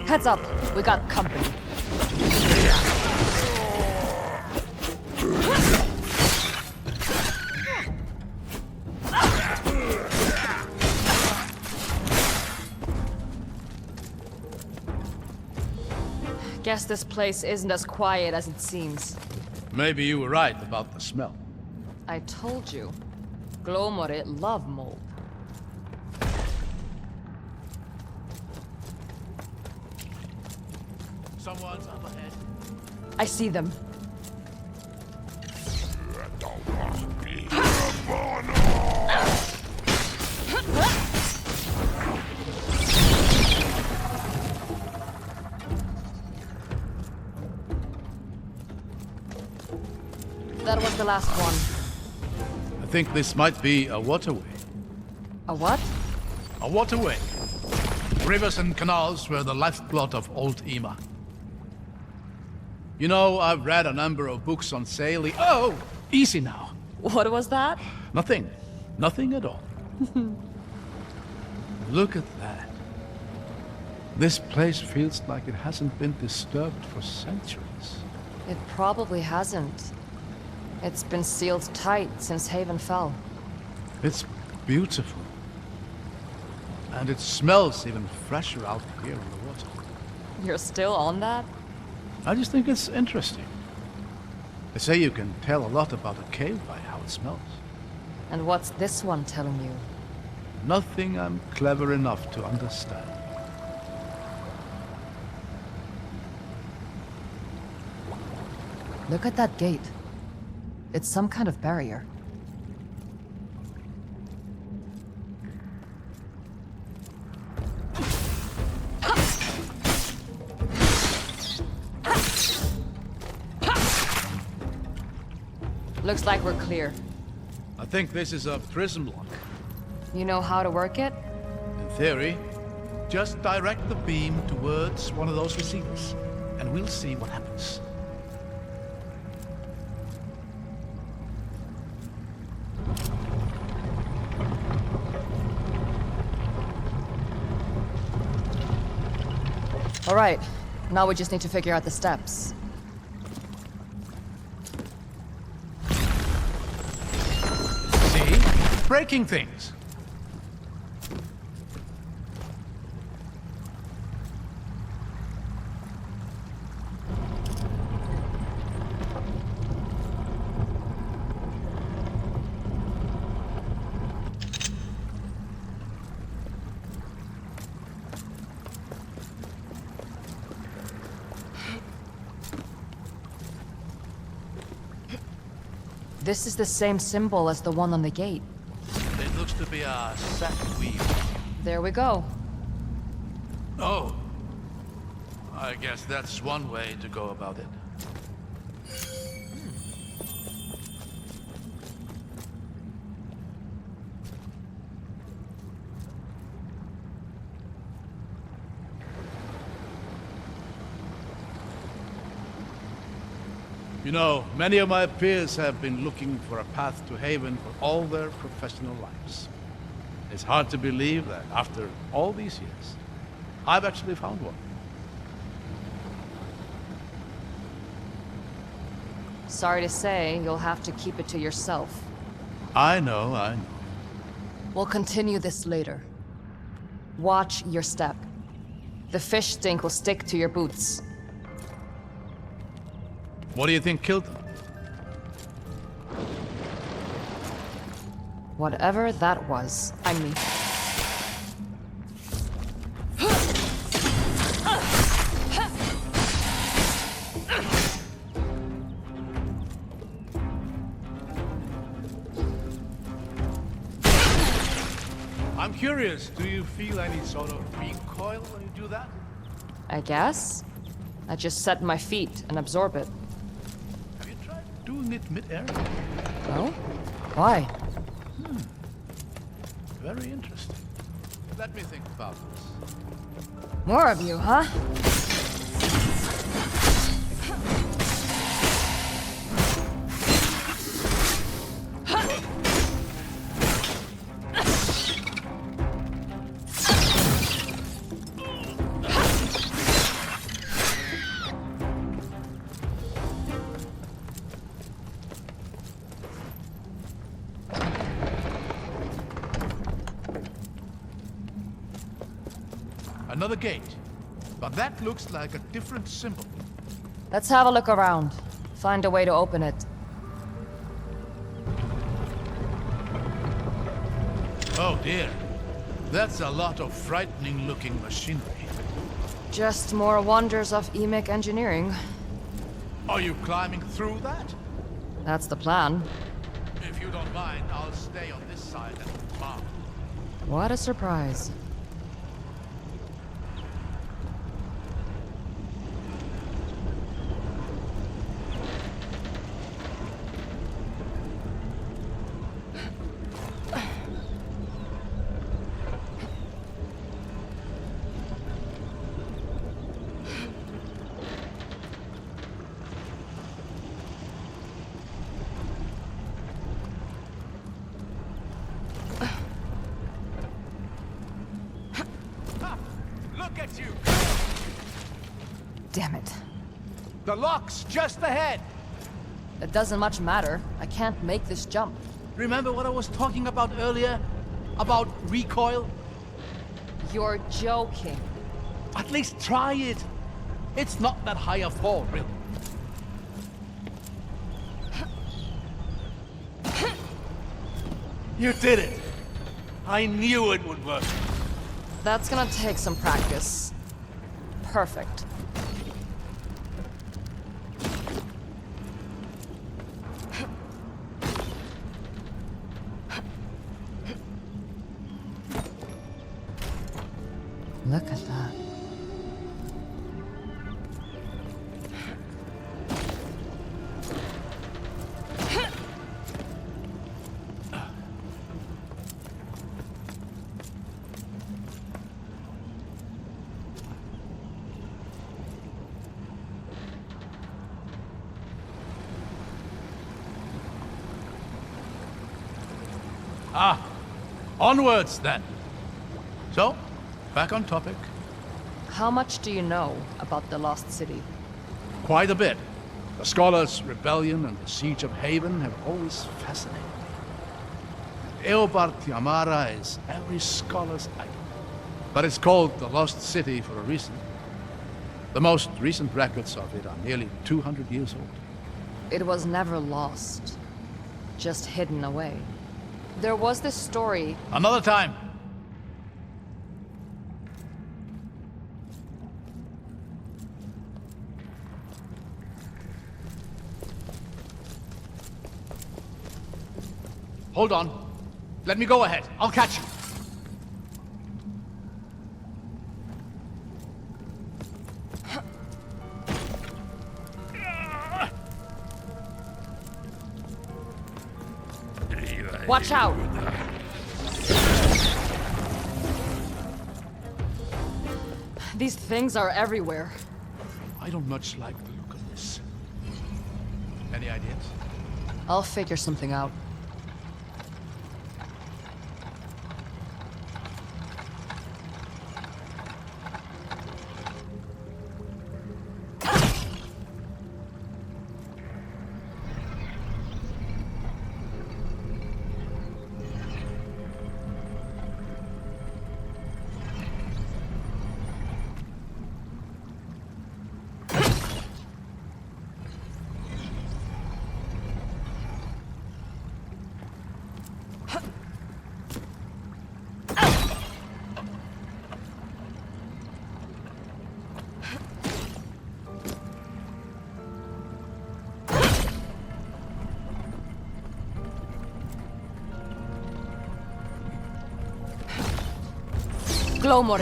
Heads up, we got company. Guess this place isn't as quiet as it seems. Maybe you were right about the smell. I told you. Glomore love mold. Someone's up ahead. I see them. That was the last one. I think this might be a waterway. A what? A waterway. Rivers and canals were the lifeblood of old Ima. You know, I've read a number of books on sailing. Oh, easy now. What was that? Nothing. Nothing at all. Look at that. This place feels like it hasn't been disturbed for centuries. It probably hasn't. It's been sealed tight since Haven fell. It's beautiful. And it smells even fresher out here in the water. You're still on that? I just think it's interesting. They say you can tell a lot about a cave by how it smells. And what's this one telling you? Nothing I'm clever enough to understand. Look at that gate. It's some kind of barrier. Looks like we're clear. I think this is a prism lock. You know how to work it? In theory, just direct the beam towards one of those receivers, and we'll see what happens. All right, now we just need to figure out the steps. See? Breaking things. This is the same symbol as the one on the gate. It looks to be a sack weave. There we go. Oh. I guess that's one way to go about it. You know, many of my peers have been looking for a path to Haven for all their professional lives. It's hard to believe that after all these years, I've actually found one. Sorry to say, you'll have to keep it to yourself. I know. We'll continue this later. Watch your step. The fish stink will stick to your boots. What do you think killed them? Whatever that was, I mean... I'm curious, do you feel any sort of recoil when you do that? I guess? I just set my feet and absorb it. Have you tried doing it mid-air? No? Why? Very interesting. Let me think about this. More of you, huh? Another gate. But that looks like a different symbol. Let's have a look around. Find a way to open it. Oh dear. That's a lot of frightening-looking machinery. Just more wonders of EMIC engineering. Are you climbing through that? That's the plan. If you don't mind, I'll stay on this side and farm. What a surprise. Look at you! Damn it. The lock's just ahead! It doesn't much matter. I can't make this jump. Remember what I was talking about earlier? About recoil? You're joking. At least try it. It's not that high a fall, really. You did it! I knew it would work. That's gonna take some practice. Perfect. Look at that. Ah, onwards then. So, back on topic. How much do you know about the Lost City? Quite a bit. The Scholars' Rebellion and the Siege of Haven have always fascinated me. Eobard Tiamara is every scholar's idol. But it's called the Lost City for a reason. The most recent records of it are nearly 200 years old. It was never lost. Just hidden away. There was this story. Another time. Hold on. Let me go ahead. I'll catch you. Watch out! These things are everywhere. I don't much like the look of this. Any ideas? I'll figure something out. Glowmore.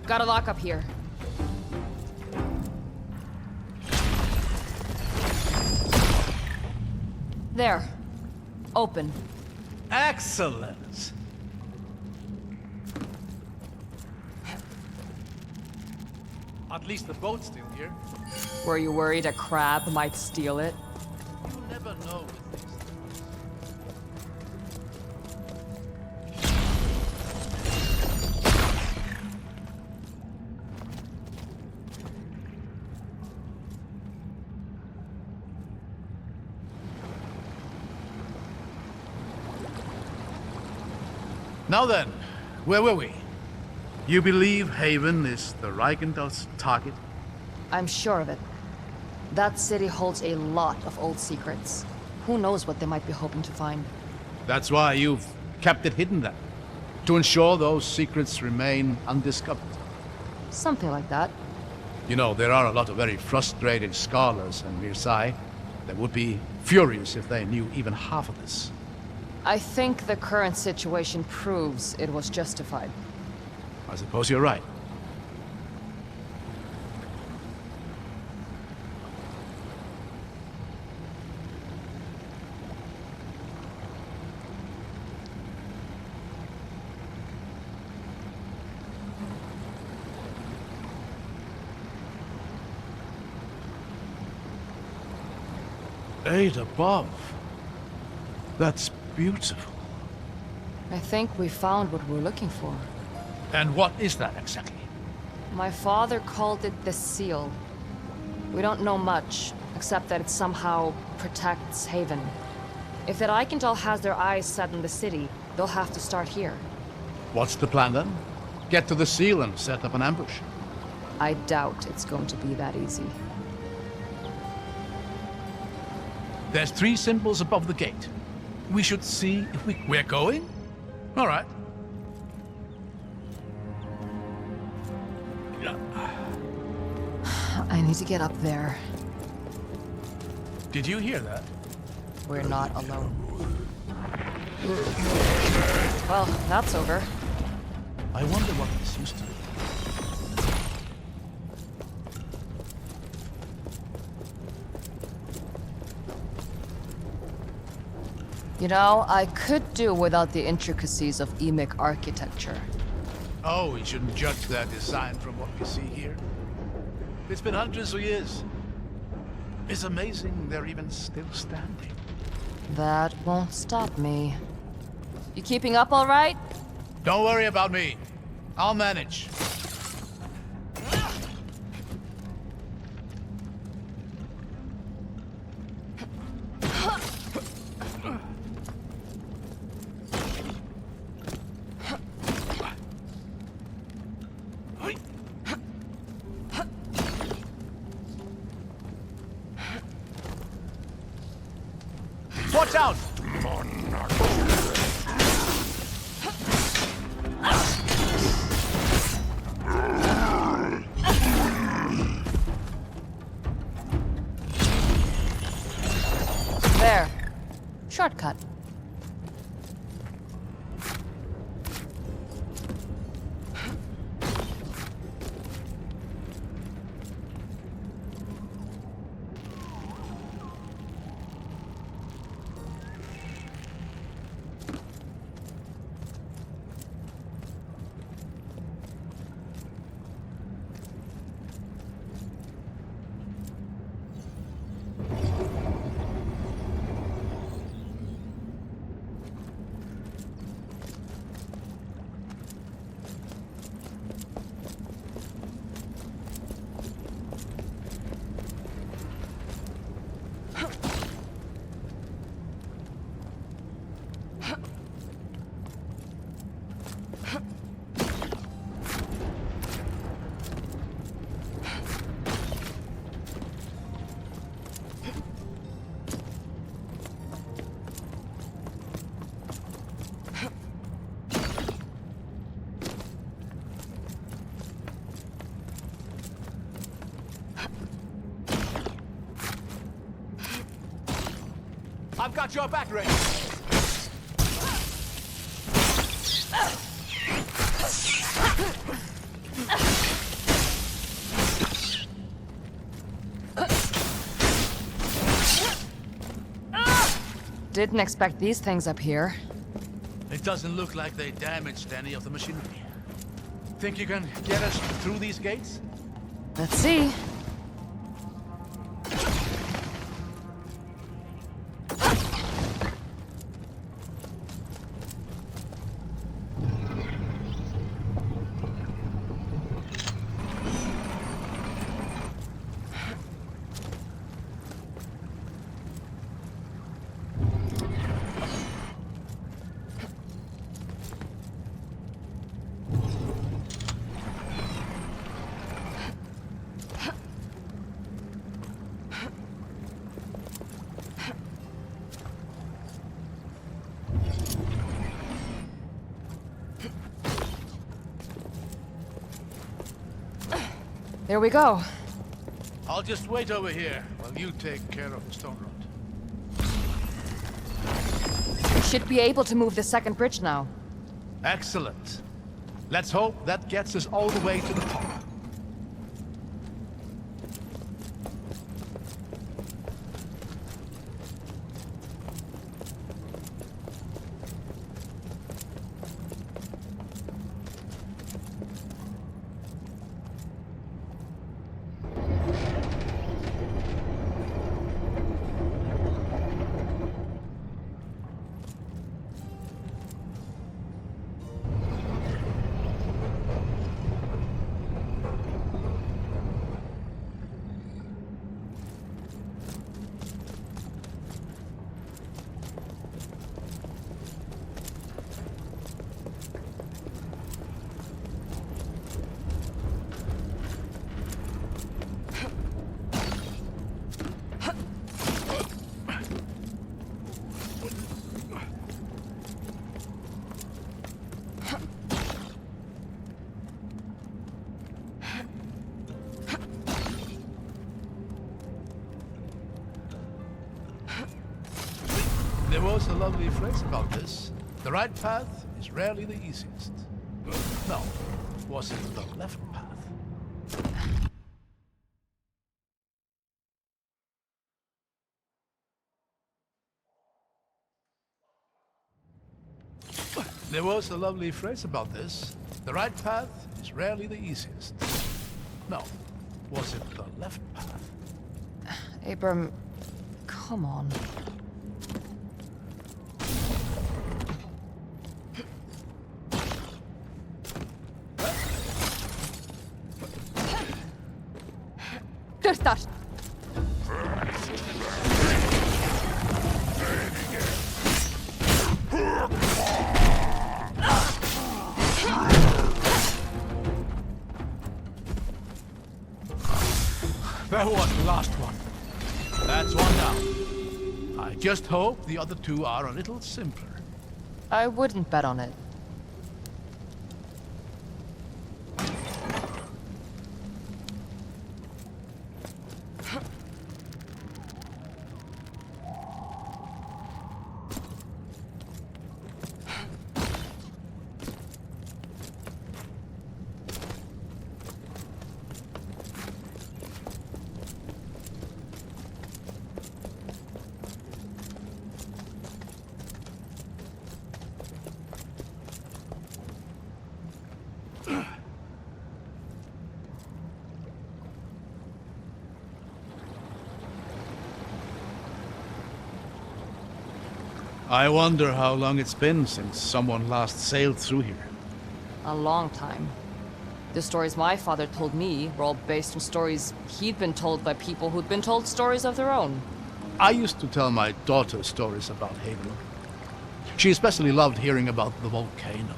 Got a lock up here. There. Open. Excellent. At least the boat's still here. Were you worried a crab might steal it? You never know with these things. Now then, where were we? You believe Haven is the Reichenthals' target? I'm sure of it. That city holds a lot of old secrets. Who knows what they might be hoping to find? That's why you've kept it hidden then. To ensure those secrets remain undiscovered. Something like that. You know, there are a lot of very frustrated scholars in Versailles that would be furious if they knew even half of this. I think the current situation proves it was justified. I suppose you're right. Eight above. That's beautiful. I think we found what we're looking for. And what is that exactly? My father called it the Seal. We don't know much, except that it somehow protects Haven. If the Reichenthal has their eyes set on the city, they'll have to start here. What's the plan then? Get to the seal and set up an ambush. I doubt it's going to be that easy. There's 3 symbols above the gate. We should see if we're going? All right. I need to get up there. Did you hear that? We're not alone. Well, that's over. I wonder what this used to be. You know, I could do without the intricacies of Emic architecture. Oh, we shouldn't judge their design from what we see here. It's been hundreds of years. It's amazing they're even still standing. That won't stop me. You keeping up all right? Don't worry about me. I'll manage. Watch out! There. Shortcut. I've got your back, Ray. Didn't expect these things up here. It doesn't look like they damaged any of the machinery. Think you can get us through these gates? Let's see. Here we go. I'll just wait over here while you take care of the stone rod. We should be able to move the second bridge now. Excellent. Let's hope that gets us all the way to the top. There was a lovely phrase about this. The right path is rarely the easiest. No, was it the left path? There was a lovely phrase about this. The right path is rarely the easiest. No, was it the left path? Abram, come on. Dörtar! That was the last one. That's one down. I just hope the other two are a little simpler. I wouldn't bet on it. I wonder how long it's been since someone last sailed through here. A long time. The stories my father told me were all based on stories he'd been told by people who'd been told stories of their own. I used to tell my daughter stories about Haven. She especially loved hearing about the volcano.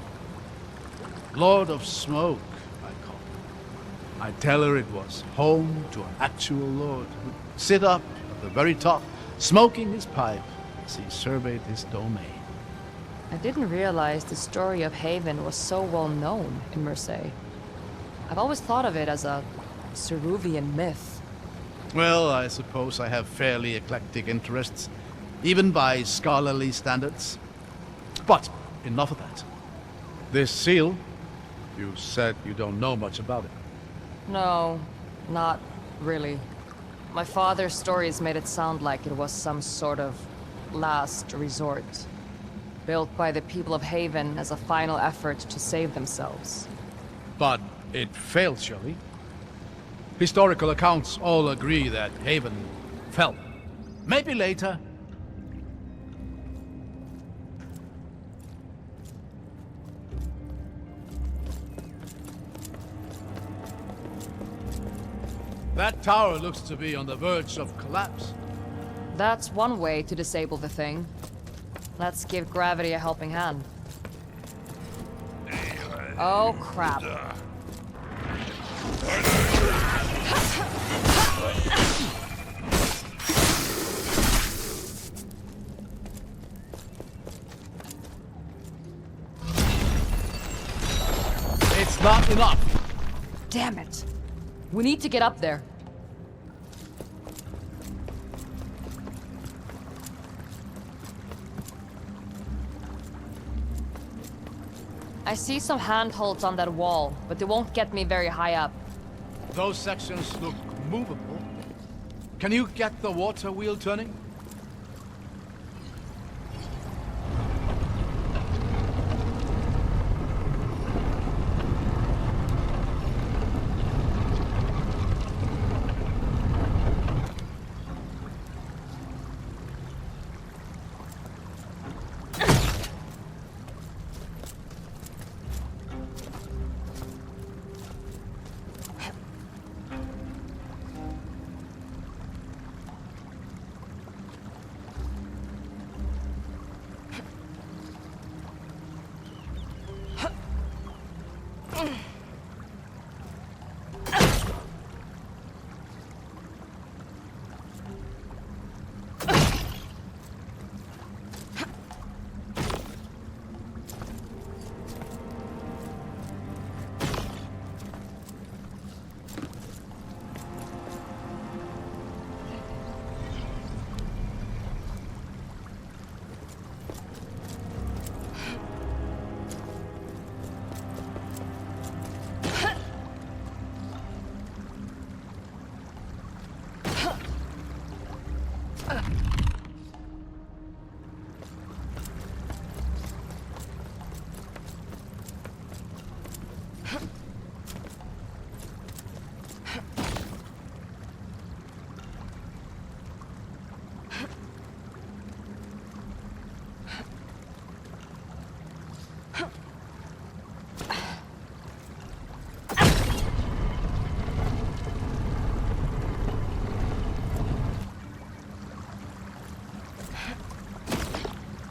Lord of Smoke, I call it. I'd tell her it was home to an actual lord who'd sit up at the very top, smoking his pipe as he surveyed his domain. I didn't realize the story of Haven was so well known in Immersive. I've always thought of it as a Ceruvian myth. Well, I suppose I have fairly eclectic interests, even by scholarly standards. But enough of that. This seal, you said you don't know much about it. No, not really. My father's stories made it sound like it was some sort of last resort, built by the people of Haven as a final effort to save themselves. But it failed, surely? Historical accounts all agree that Haven fell. Maybe later. That tower looks to be on the verge of collapse. That's one way to disable the thing. Let's give gravity a helping hand. Oh, crap. It's not enough. Damn it. We need to get up there. I see some handholds on that wall, but they won't get me very high up. Those sections look movable. Can you get the water wheel turning?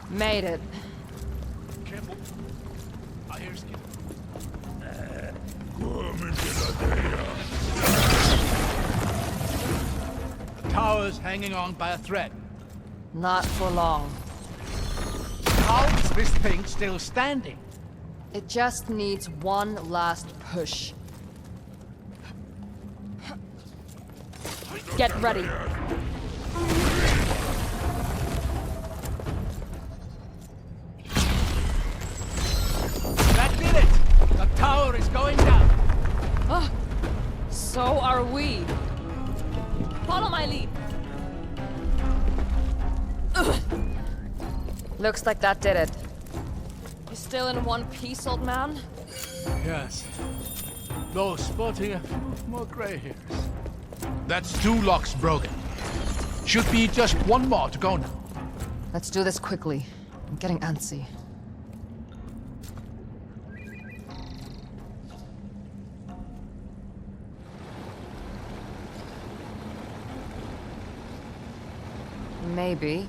Made it. Careful. I hear skin. The tower's hanging on by a thread. Not for long. How is this thing still standing? It just needs one last push. Get ready. That did it! The tower is going down. Oh, so are we. Follow my lead. Ugh. Looks like that did it. You still in one piece, old man? Yes. Though sporting a few more gray hairs. That's 2 locks broken. Should be just 1 more to go now. Let's do this quickly. I'm getting antsy. Maybe.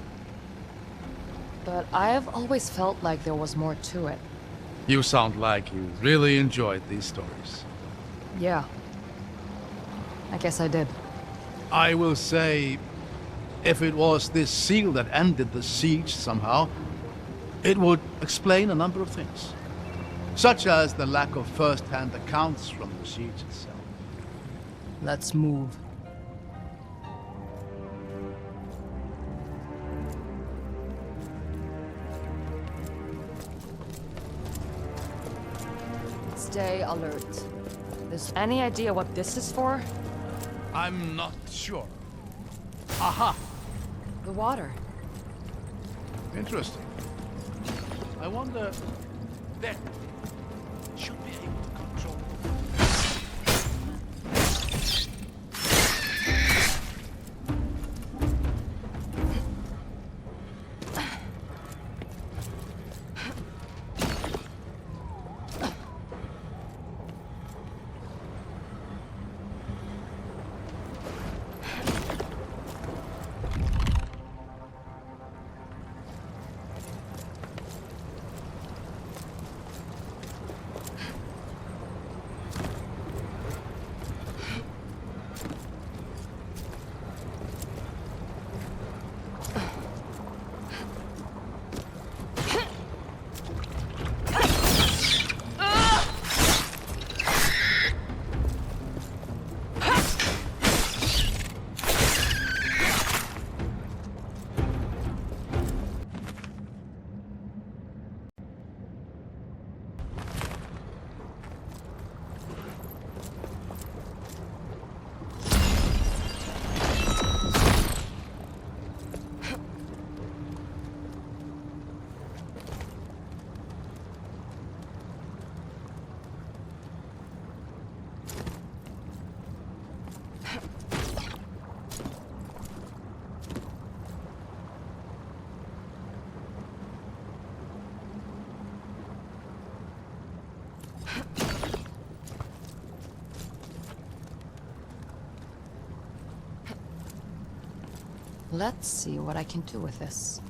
But I've always felt like there was more to it. You sound like you really enjoyed these stories. Yeah. I guess I did. I will say, if it was this seal that ended the siege somehow, it would explain a number of things. Such as the lack of first-hand accounts from the siege itself. Let's move. Stay alert. Is any idea what this is for? I'm not sure. Aha! The water. Interesting. I wonder... There. Should be able to control... Let's see what I can do with this.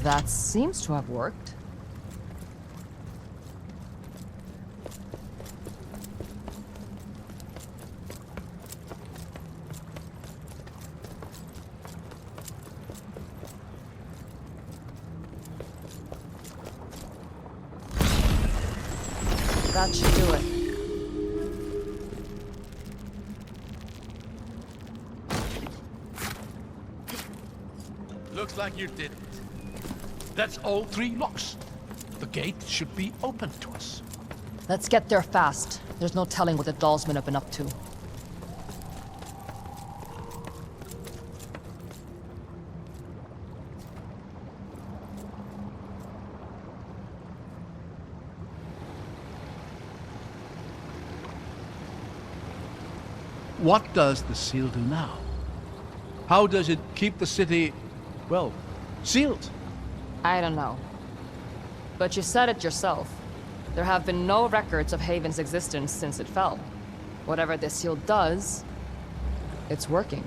That seems to have worked. That should do it. Looks like you did it. That's all 3 locks. The gate should be open to us. Let's get there fast. There's no telling what the Dollsmen have been up to. What does the seal do now? How does it keep the city, well, sealed? I don't know. But you said it yourself. There have been no records of Haven's existence since it fell. Whatever this seal does, it's working.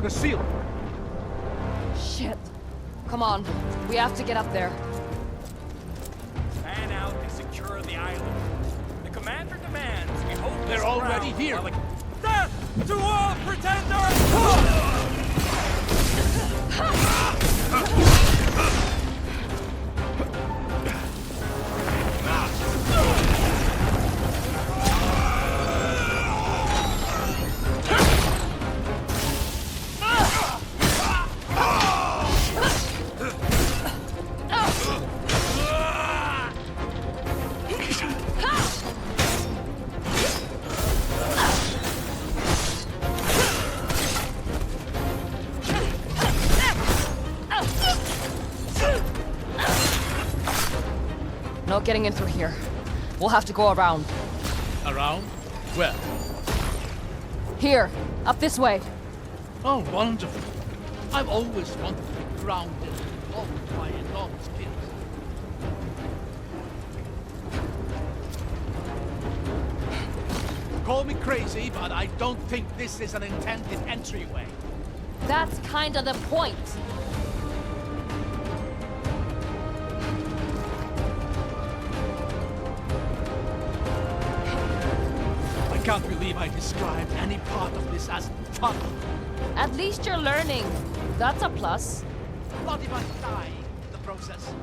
The seal! Shit. Come on. We have to get up there. Fan out and secure the island. The commander demands we hold They're this already ground here. while the- Death to all pretenders! No getting in through here. We'll have to go around. Around? Where? Here. Up this way. Oh, wonderful. I've always wanted to be grounded in all my enormous skills. Call me crazy, but I don't think this is an intended entryway. That's kinda the point. I can't believe I described any part of this as fun. At least you're learning. That's a plus. Not if I die in the process.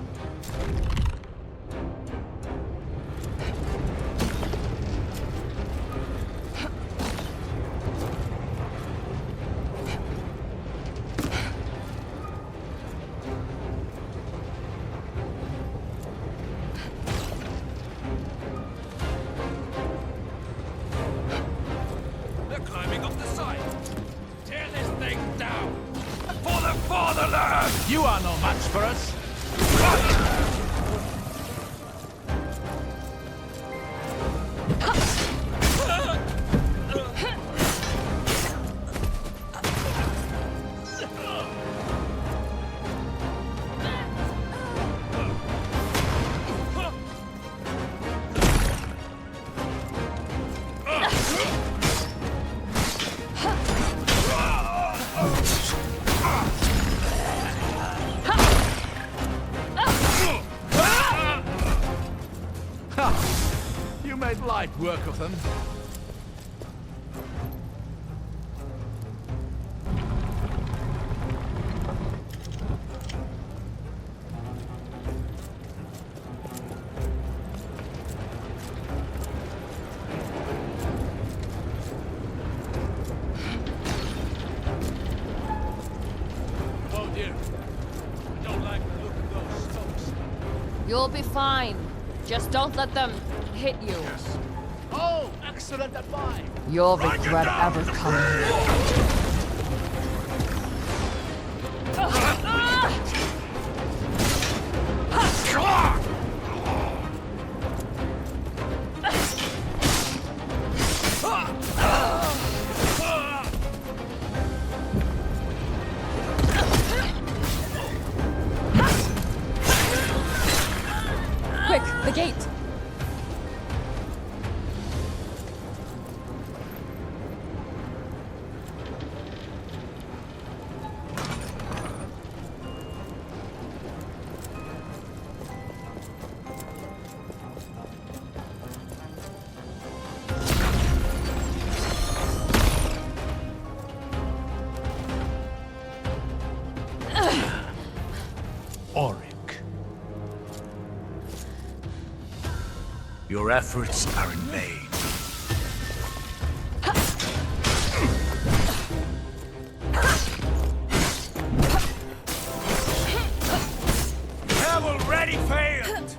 They're climbing up the side. Tear this thing down. For the fatherland! You are no match for us. You made light work of them. Oh dear. I don't like the look of those stones. You'll be fine. Just don't let them hit you. Oh, excellent advice. You'll regret ever coming here. Quick, the gate! Auric. Your efforts are in vain. Have already failed!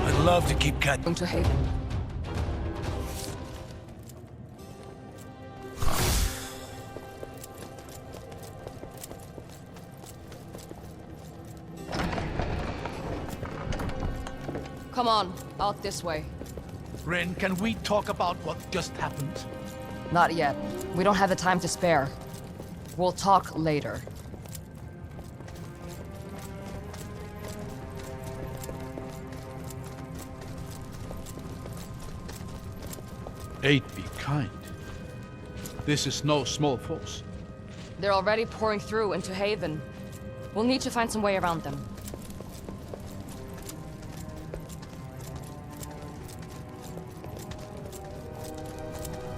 I'd love to keep catching. Going to Haven. Come on, out this way. Rin, can we talk about what just happened? Not yet. We don't have the time to spare. We'll talk later. Eight be kind. This is no small force. They're already pouring through into Haven. We'll need to find some way around them.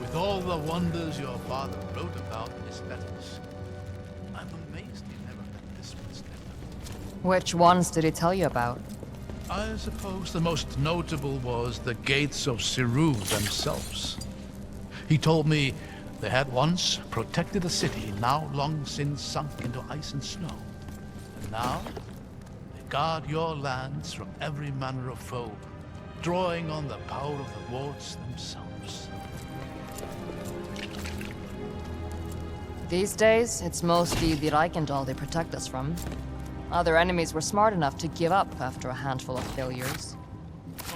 With all the wonders your father wrote about in his letters, I'm amazed you never let this one slip. Which ones did he tell you about? I suppose the most notable was the gates of Siru themselves. He told me they had once protected a city now long since sunk into ice and snow. And now, they guard your lands from every manner of foe, drawing on the power of the wards themselves. These days, it's mostly the Reichendahl they protect us from. Other enemies were smart enough to give up after a handful of failures.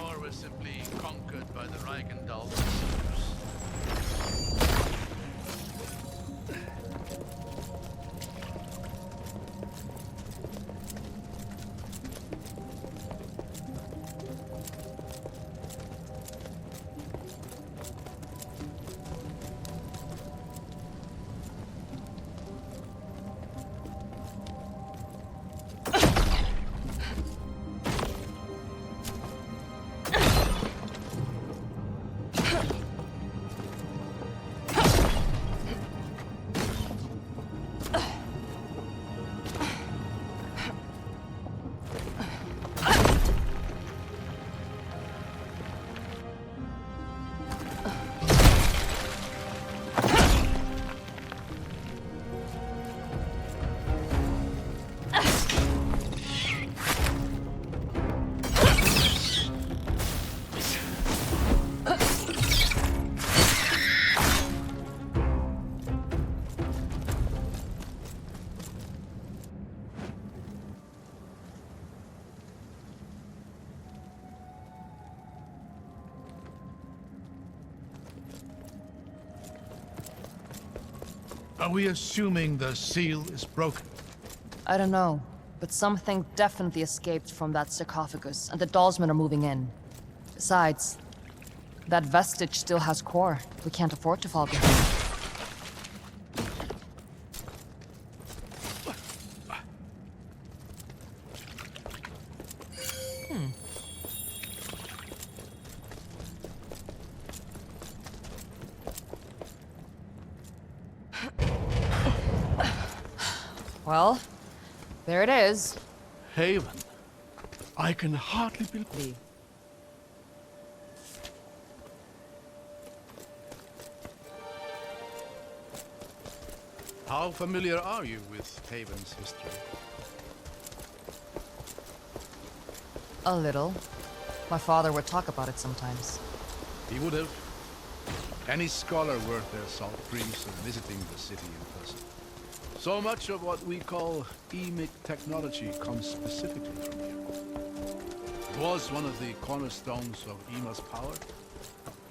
Or were simply conquered by the Reichendahl themselves. Are we assuming the seal is broken? I don't know, but something definitely escaped from that sarcophagus, and the Dalsmen are moving in. Besides, that vestige still has core. We can't afford to fall behind. Well, there it is. Haven. I can hardly believe. How familiar are you with Haven's history? A little. My father would talk about it sometimes. He would have. Any scholar worth their salt dreams of visiting the city in person. So much of what we call emic technology comes specifically from here. It was one of the cornerstones of Yma's power,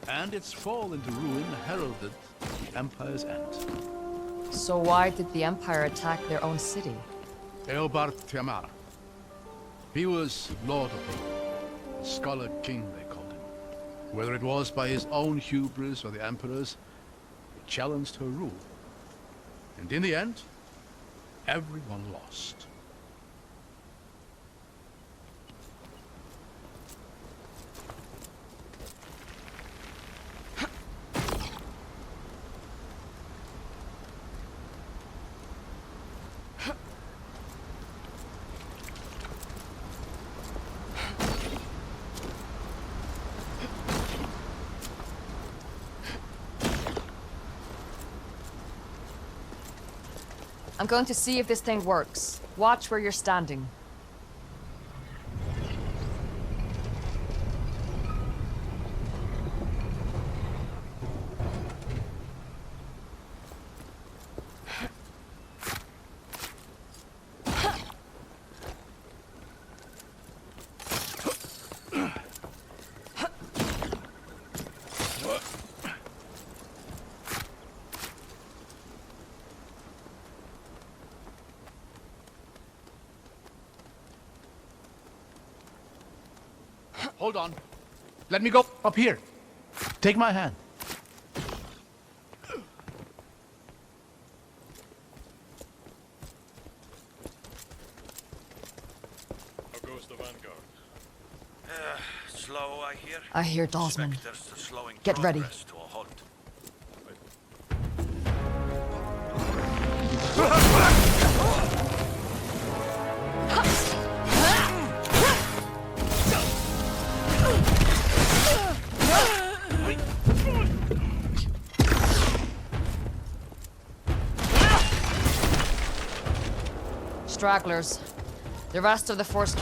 and its fall into ruin heralded the Empire's end. So why did the Empire attack their own city? Eobard Tiamara. He was Lord of the Scholar King, they called him. Whether it was by his own hubris or the Emperor's, he challenged her rule. And in the end, everyone lost. I'm going to see if this thing works. Watch where you're standing. Hold on. Let me go up here. Take my hand. How goes the Vanguard? Slow, I hear. I hear Dalsmen. Spectres are slowing Get ready. progress to a halt. Stragglers. The rest of the force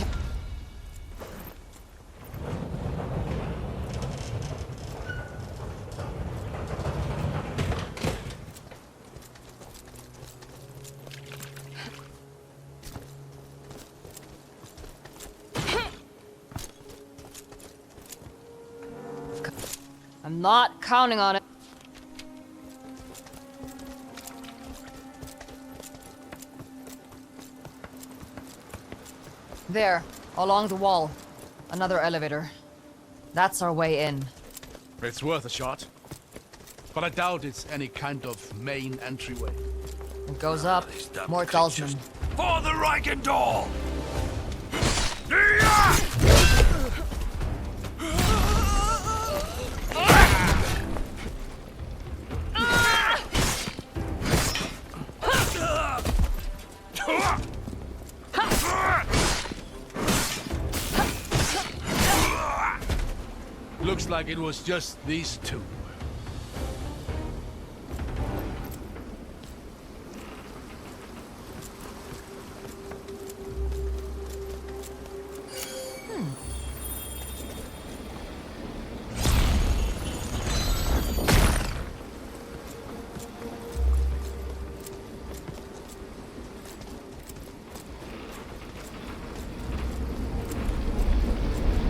Not counting on it. There, along the wall. Another elevator. That's our way in. It's worth a shot. But I doubt it's any kind of main entryway. It goes up. These damn More creatures. talisman. For the Reichendahl! Looks like it was just these two.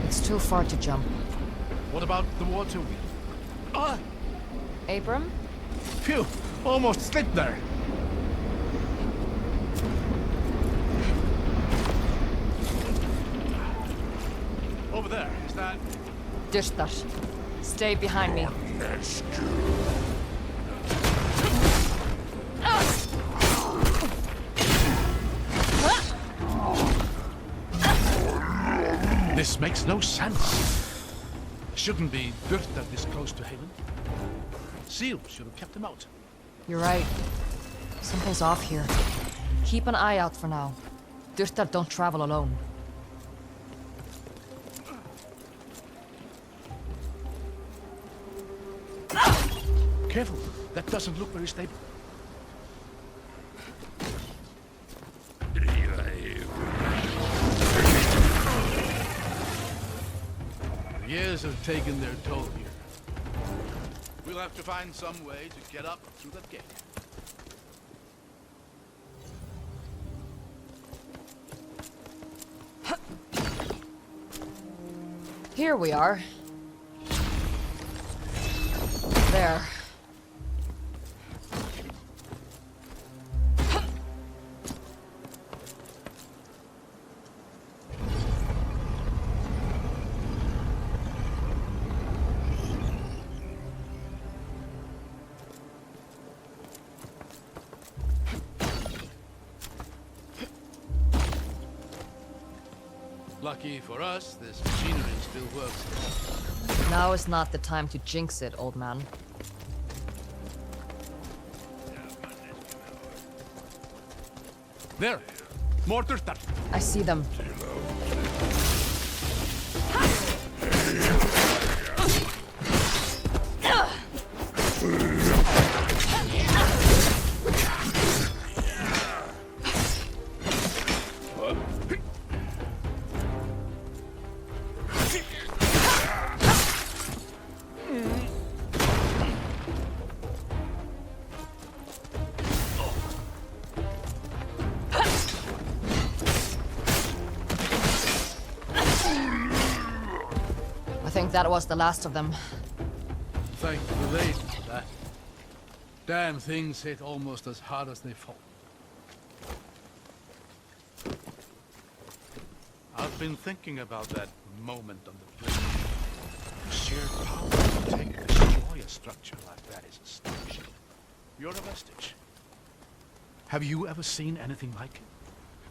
It's too far to jump. What about the water wheel? Ah! Abram? Phew! Almost slipped there. Over there, is that... Dishtar. Stay behind me. This makes no sense. Shouldn't be Birta this close to Haven. Seal should have kept him out. You're right. Something's off here. Keep an eye out for now. Dyrtar don't travel alone. Careful, that doesn't look very stable. The years have taken their toll here. We'll have to find some way to get up through that gate. Here we are. There. Lucky for us, this machinery still works. Now is not the time to jinx it, old man. There! More Dyrtar! I see them. I think that was the last of them. Thank the lady for that. Damn things hit almost as hard as they fall. I've been thinking about that moment on the bridge. The sheer power to take and destroy a structure like that is astonishing. You're a vestige. Have you ever seen anything like it?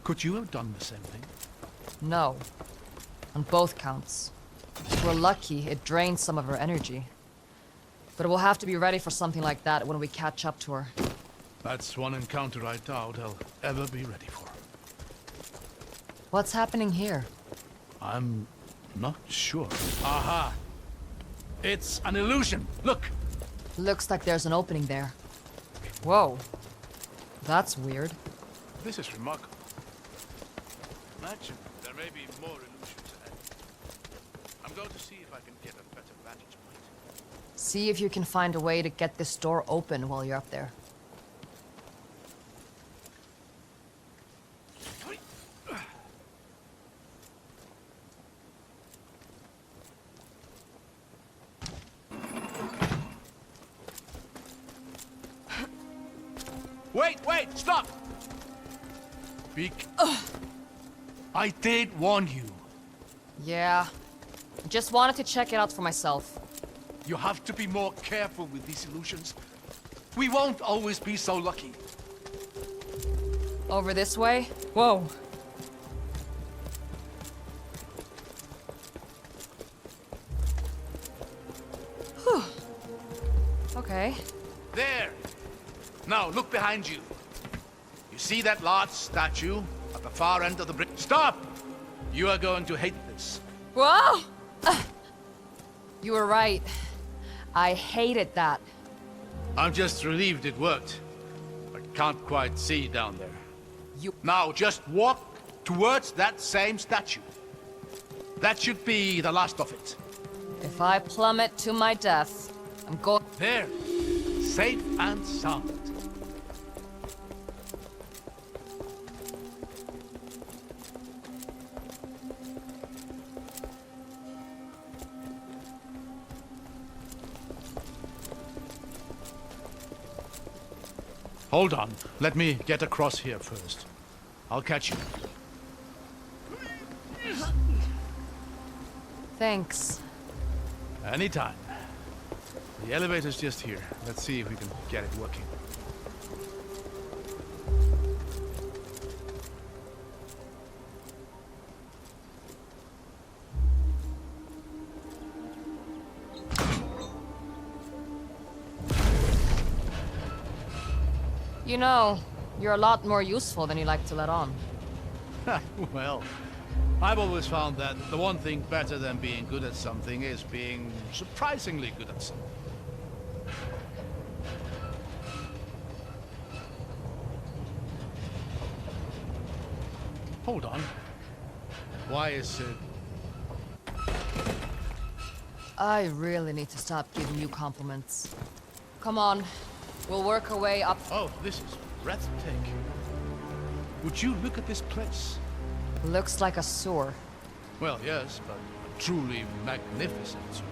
Could you have done the same thing? No. On both counts. If we're lucky, it drains some of her energy. But we'll have to be ready for something like that when we catch up to her. That's one encounter I doubt I'll ever be ready for. What's happening here? I'm not sure. Aha! It's an illusion! Look! Looks like there's an opening there. Whoa. That's weird. This is remarkable. Imagine there may be more illusions ahead. I'm going to see if I can get a better vantage point. See if you can find a way to get this door open while you're up there. Wait, stop! I did warn you. Yeah. Just wanted to check it out for myself. You have to be more careful with these illusions. We won't always be so lucky. Over this way? Whoa. Whew. Okay. There! Now, look behind you. You see that large statue at the far end of the bridge? Stop! You are going to hate this. Whoa! You were right. I hated that. I'm just relieved it worked. I can't quite see down there. Now, just walk towards that same statue. That should be the last of it. If I plummet to my death, I'm going... There. Safe and sound. Hold on. Let me get across here first. I'll catch you. Thanks. Anytime. The elevator's just here. Let's see if we can get it working. You know, you're a lot more useful than you like to let on. Well, I've always found that the one thing better than being good at something is being surprisingly good at something. Hold on. Why is it... I really need to stop giving you compliments. Come on, we'll work our way up. Oh, this is breathtaking. Would you look at this place? Looks like a sewer. Well, yes, but a truly magnificent sewer.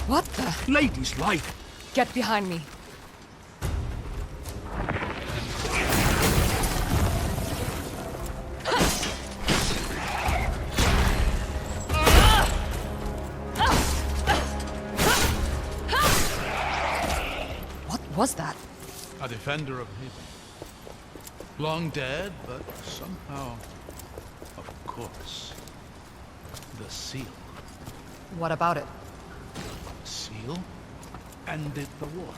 What the? Lady's life. Get behind me. What was that? A defender of Haven. Long dead, but somehow, of course, the seal. What about it? Seal ended the war.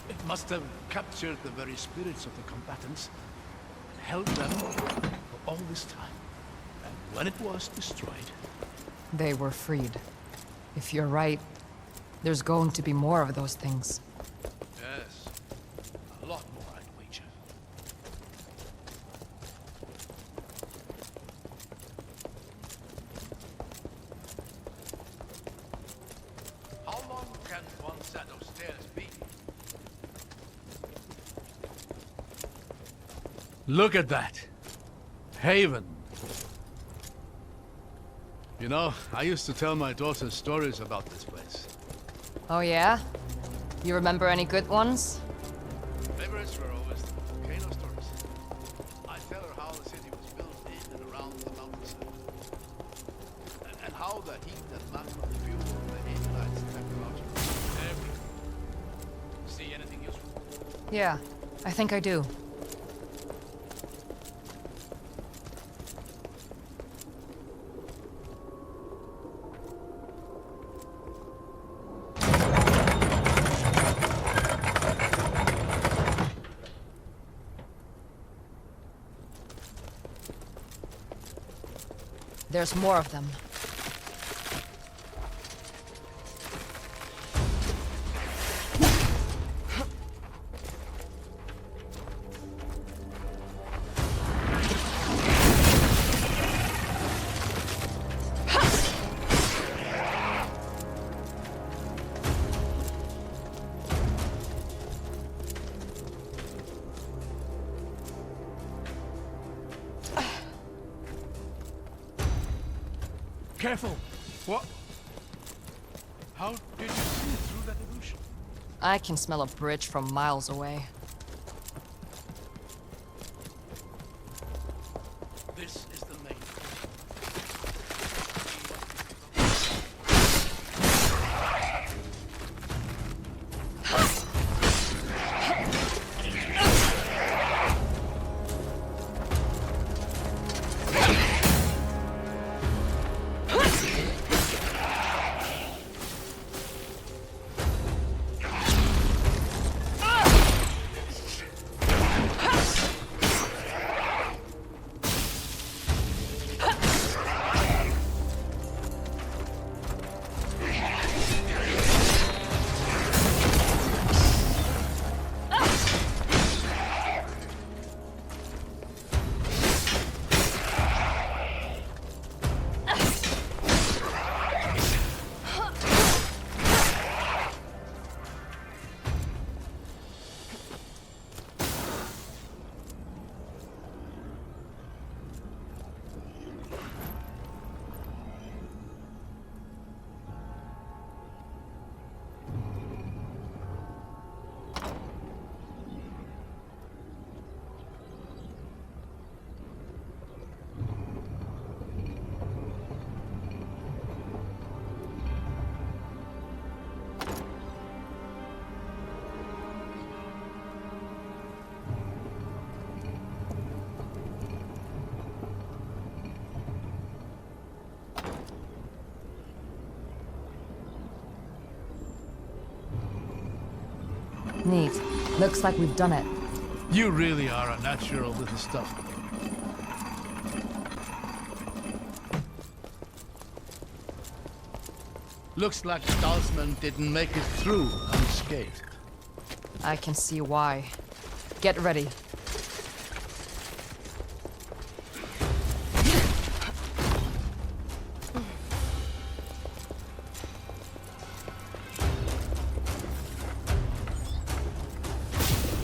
It must have captured the very spirits of the combatants and held them for all this time. And when it was destroyed, They were freed. If you're right, there's going to be more of those things. yes, a lot more, I'd wager. How long can one set of stairs be? Look at that! Haven. You know, I used to tell my daughter stories about this place. Oh yeah? You remember any good ones? Favorites were always the volcano stories. I tell her how the city was built in and around the mountainside. And how the heat and lack of fuel and the Israelites technology. Everything. See anything useful? Yeah, I think I do. There's more of them. Careful! What? How did I can smell a bridge from miles away. This is the main. Neat. Looks like we've done it. You really are a natural with the stuff. Looks like the Dalsman didn't make it through unscathed. I can see why. Get ready.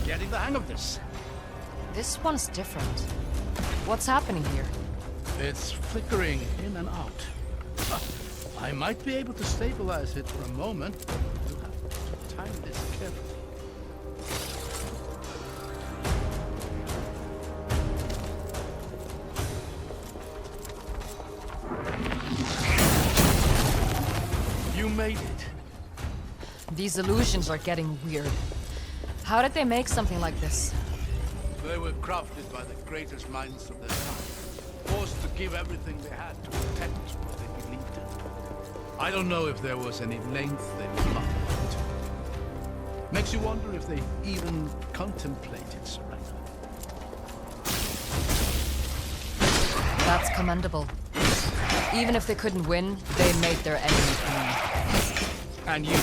Getting the hang of this. This one's different. What's happening here? It's flickering in and out. I might be able to stabilize it for a moment, but you'll have to time this carefully. You made it. These illusions are getting weird. How did they make something like this? They were crafted by the greatest minds of their time, forced to give everything they had to protect what they believed in. I don't know if there was any length they would not go to. Makes you wonder if they even contemplated surrender. That's commendable. Even if they couldn't win, they made their enemy bleed. And you?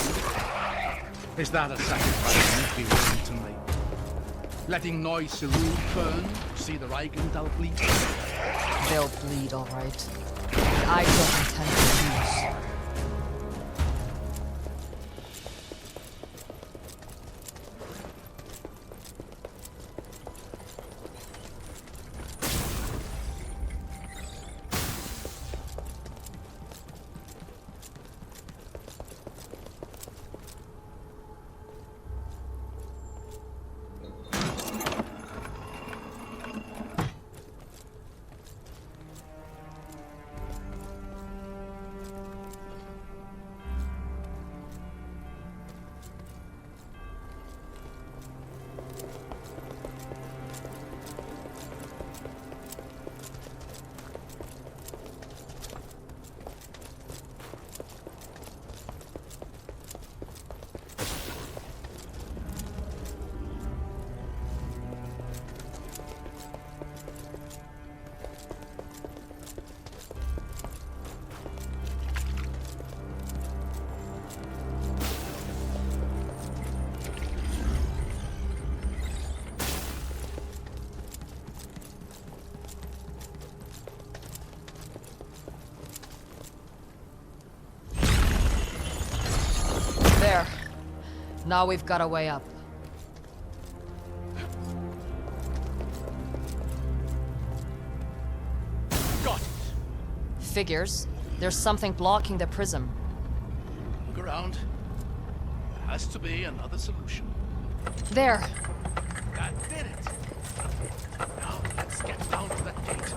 Is that a sacrifice you'd be willing to make? Letting Noise Silu burn, see the Reichendal bleed? They'll bleed, all right. But I don't intend to lose. There. Now we've got a way up. Got it. Figures. There's something blocking the prism. Look around. Has to be another solution. There. That did it. Now let's get down to that gate.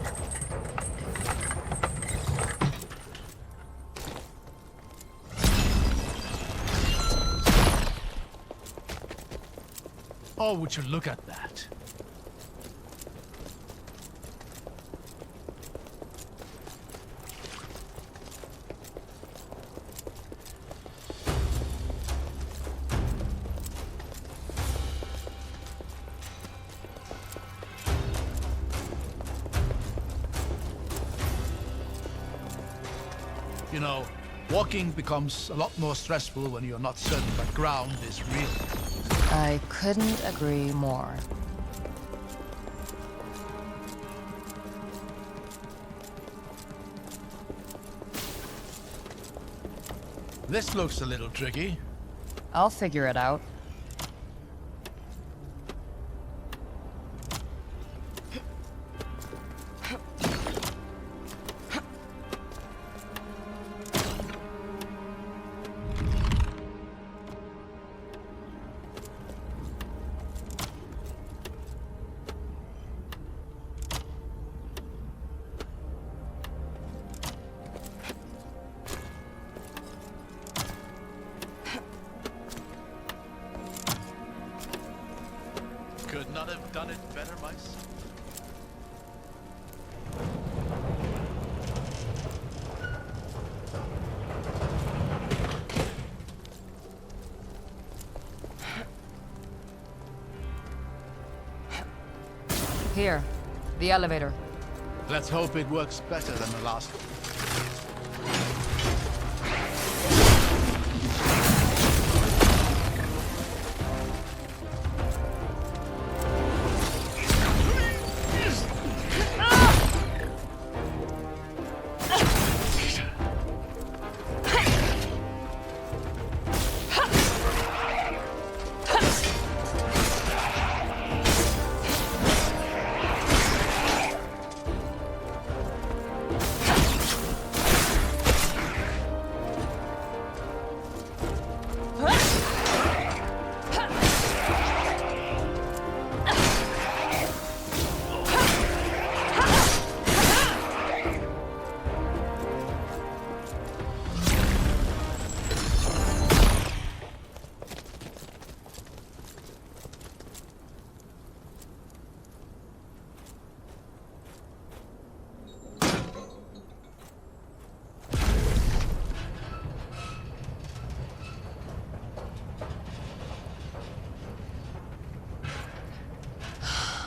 Oh, would you look at that? You know, walking becomes a lot more stressful when you're not certain that ground is real. I couldn't agree more. This looks a little tricky. I'll figure it out. Could not have done it better myself. Here, the elevator. Let's hope it works better than the last one.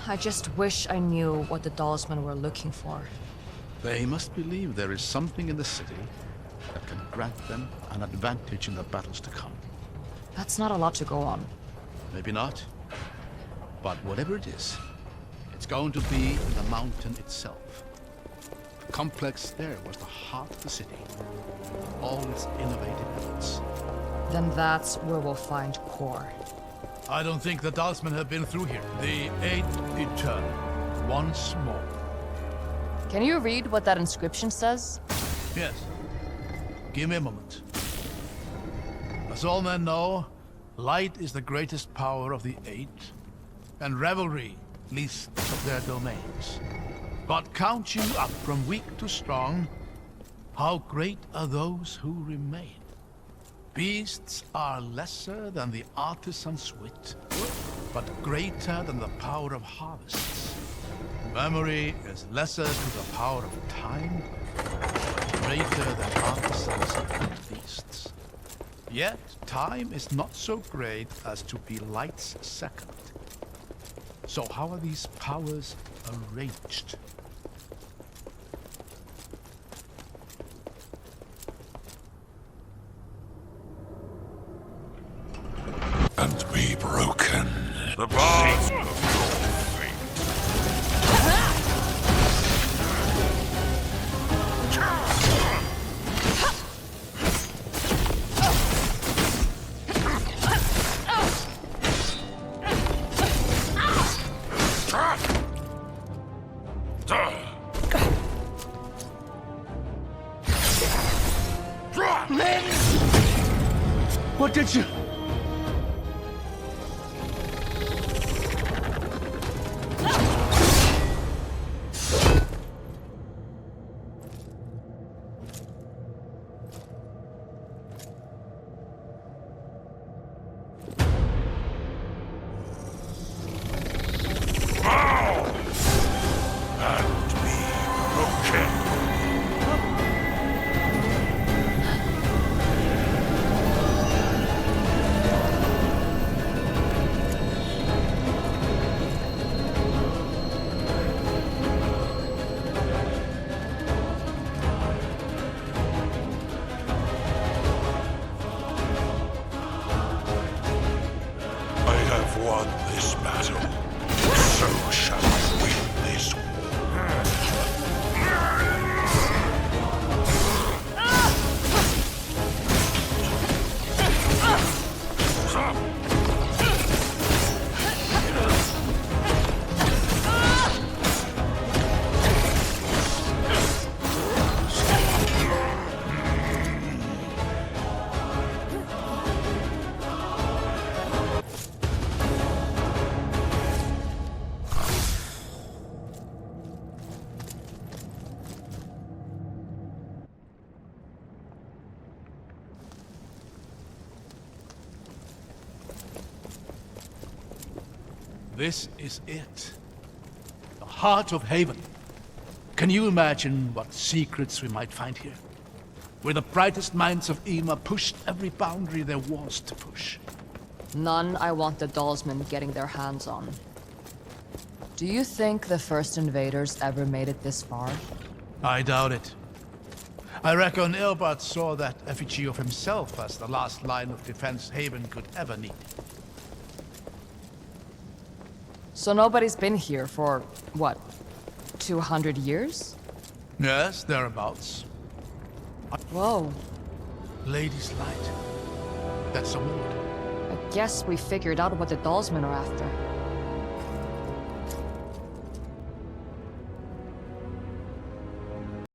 I just wish I knew what the Dalsmen were looking for. They must believe there is something in the city that can grant them an advantage in the battles to come. That's not a lot to go on. Maybe not. But whatever it is, it's going to be in the mountain itself. The complex there was the heart of the city. All its innovative elements. Then that's where we'll find core. I don't think the Dalsmen have been through here. The Eight Eternal. Once more. Can you read what that inscription says? Yes. Give me a moment. As all men know, light is the greatest power of the Eight, and revelry least of their domains. But count you up from weak to strong, how great are those who remain. Beasts are lesser than the artisan's wit, but greater than the power of harvests. Memory is lesser to the power of time, but greater than artisans and feasts. Yet time is not so great as to be light's second. So how are these powers arranged? And be broken. The bars of your fate. What did you... won this battle, so shall I win this This is it. The heart of Haven. Can you imagine what secrets we might find here? Where the brightest minds of Ema pushed every boundary there was to push. None I want the Dollsmen getting their hands on. Do you think the first invaders ever made it this far? I doubt it. I reckon Ilbert saw that effigy of himself as the last line of defense Haven could ever need. So nobody's been here for, what, 200 years? Yes, thereabouts. Whoa. Lady's Light. That's a word. I guess we figured out what the Dollsmen are after.